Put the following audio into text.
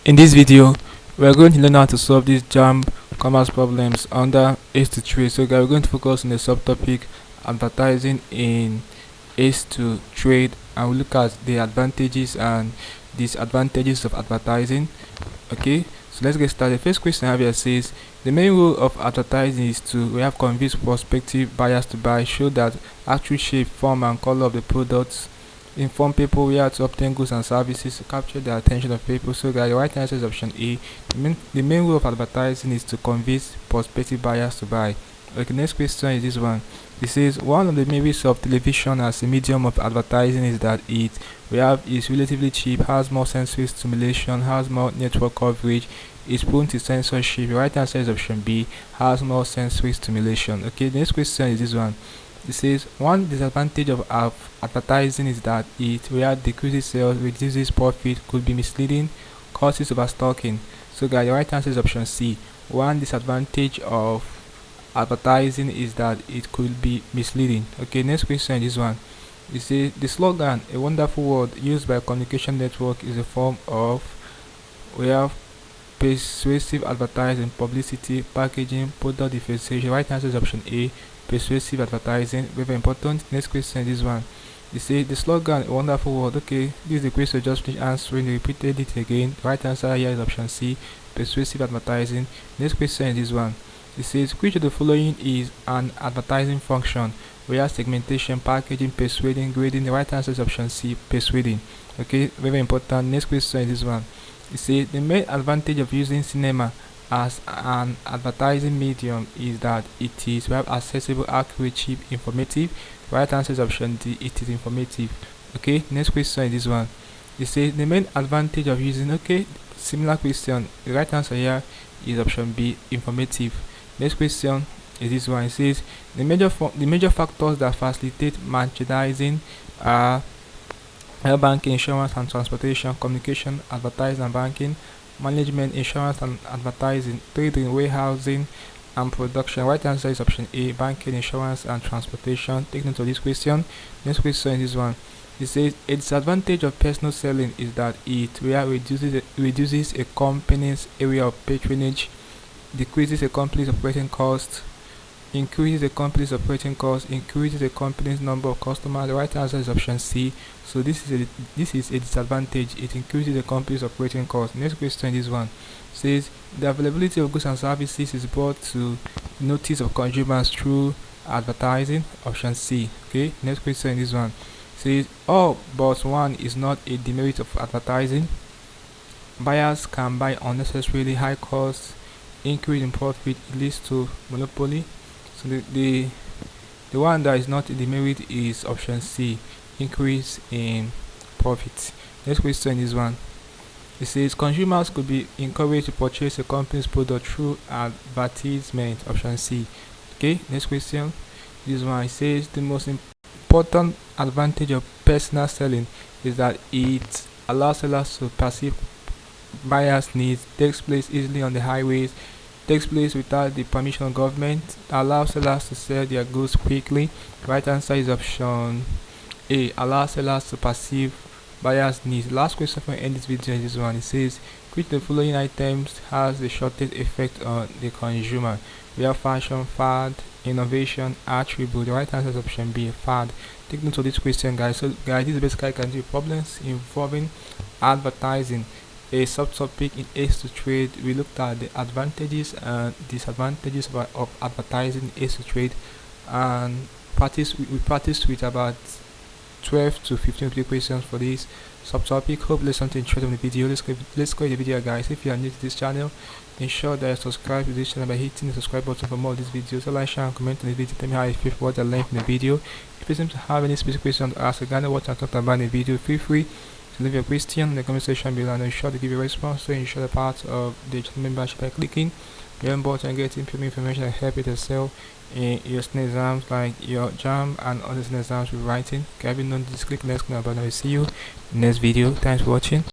In this video, we are going to learn how to solve these JAMB commerce problems under Ace to Trade. So guys, we're going to focus on the subtopic advertising in Ace to Trade, and we'll look at the advantages and disadvantages of advertising. Okay, so let's get started. First question I have here says the main rule of advertising is to convince prospective buyers to buy, show that actual shape, form and color of the products, inform people where to obtain goods and services, to capture the attention of people. So guys, the right answer is option A. The main rule of advertising is to convince prospective buyers to buy. Okay, next question is this one. It says one of the merits of television as a medium of advertising is that it is relatively cheap, has more sensory stimulation, has more network coverage, is prone to censorship. The right answer is option B, has more sensory stimulation. Okay, the next question is this one. It says one disadvantage of advertising is that it decreases sales, reduces profit, could be misleading, causes overstocking. So guys, the right answer is option C. One disadvantage of advertising is that it could be misleading. Okay, next question is this one. It says the slogan, a wonderful word used by a communication network, is a form of persuasive advertising, publicity, packaging, product differentiation. Right answer is option A, persuasive advertising. Very important. Next question is this one. You say the slogan, a wonderful word. Okay, this is the question just finished answering, repeated it again. Right answer here is option C, persuasive advertising. Next question is this one. It says which of the following is an advertising function? Segmentation, packaging, persuading, grading. The right answer is option C, persuading. Okay, very important. Next question is this one. It says the main advantage of using cinema as an advertising medium is that it is accessible, accurate, cheap, informative. Right answer is option D, it is informative. Okay, next question is this one. It says the main advantage of using, okay, similar question. The right answer here is option B, informative. Next question is this one. It says the major factors that facilitate merchandising are banking, insurance and transportation, communication, advertising and banking, management, insurance and advertising, trading, warehousing and production. Right answer is option A, banking, insurance and transportation. Take note of this question. Next question is this one. It says a disadvantage of personal selling is that it reduces a company's area of patronage, decreases a company's operating cost, increases the company's operating cost, increases the company's number of customers. The right answer is option C. So this is a disadvantage. It increases the company's operating cost. Next question is one. Says the availability of goods and services is brought to notice of consumers through advertising. Option C. Okay. Next question is one. Says all but one is not a demerit of advertising. Buyers can buy unnecessarily high costs, increase in profit, it leads to monopoly. So the one that is not a demerit is option C, increase in profit. Next question is one. It says consumers could be encouraged to purchase a company's product through advertisement. Option C. Okay, next question. This one, it says the most important advantage of personal selling is that it allows sellers to perceive buyers' needs, takes place easily on the highways, takes place without the permission of government, allows sellers to sell their goods quickly. Right answer is option A, allows sellers to perceive buyers' needs. Last question for end this video is this one. It says which of the following items has the shortest effect on the consumer? We have fashion, fad, innovation, attribute. The right answer is option B, fad. Take note of this question, guys. So guys, this is basically can do problems involving advertising. A subtopic in Ace to Trade. We looked at the advantages and disadvantages of advertising in Ace to Trade, and we practiced with about 12 to 15 questions for this subtopic. Hope there's something interesting in the video. Let's go to the video, guys. If you are new to this channel, ensure that you subscribe to this channel by hitting the subscribe button for more of these videos. So like, share and comment on the video. Tell me how you feel for what I learned in the video. If you seem to have any specific questions to ask regarding what I talked about in the video, feel free to leave your question in the comment section below, and ensure to give a response. So ensure the part of the membership by clicking the button and getting information that help you to excel in your exams like your JAMB and other exams with writing. Okay, if you know this, click next button. I will see you in the next video. Thanks for watching.